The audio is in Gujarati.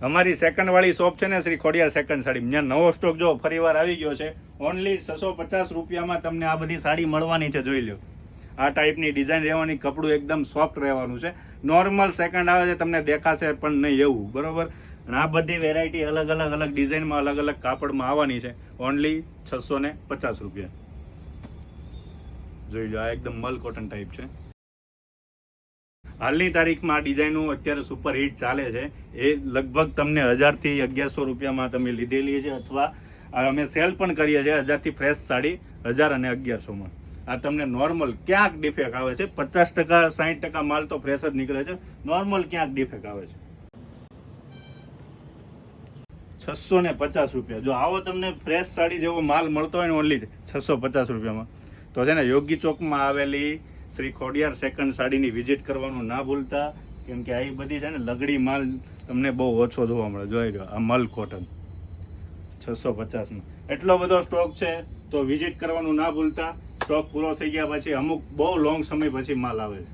અમારી સેકન્ડવાળી શોપ છે ને શ્રી ખોડિયાર સેકન્ડ સાડી, ત્યાં નવો સ્ટોક જો ફરીવાર આવી ગયો છે. ઓનલી 650 રૂપિયામાં તમને આ બધી સાડી મળવાની છે. જોઈ લો, આ ટાઈપની ડિઝાઇન રહેવાની, કપડું એકદમ સોફ્ટ રહેવાનું છે. નોર્મલ સેકન્ડ આવે છે તમને દેખાશે પણ નહીં એવું, બરોબર. અને આ બધી વેરાયટી અલગ અલગ ડિઝાઇનમાં અલગ અલગ કાપડમાં આવવાની છે. ઓનલી 650 રૂપિયા. જોઈ લો, આ એકદમ મલ કોટન ટાઈપ છે. હાલની તારીખમાં આ ડિઝાઇનો અત્યારે સુપર હિટ ચાલે છે. એ લગભગ તમને 1000 થી 1100 રૂપિયામાં તમે લીધેલી છે, અથવા અમે સેલ પણ કરીએ છીએ 1000 થી ફ્રેશ સાડી 1000 અને 1100માં. આ તમને નોર્મલ ક્યાંક ડિફેક્ટ આવે છે, 50% 60% માલ તો ફ્રેશ જ નીકળે છે, નોર્મલ ક્યાંક ડિફેક્ટ આવે છે. 650 રૂપિયા. જો આવો તમને ફ્રેશ સાડી જેવો માલ મળતો હોય ને ઓનલી 650 રૂપિયામાં, તો છે ને યોગી ચોકમાં આવેલી શ્રી ખોડિયાર સેકન્ડ સાડીની વિઝિટ કરવાનું ના ભૂલતા. કેમ કે આ બધી છે ને લગડી માલ તમને બહુ ઓછો જોવા મળે. જોઈ લો, આ મલ કોટન 650માં એટલો બધો સ્ટોક છે, તો વિઝિટ કરવાનું ના ભૂલતા. સ્ટોક પૂરો થઈ ગયા પછી અમુક બહુ લોંગ સમય પછી માલ આવે છે.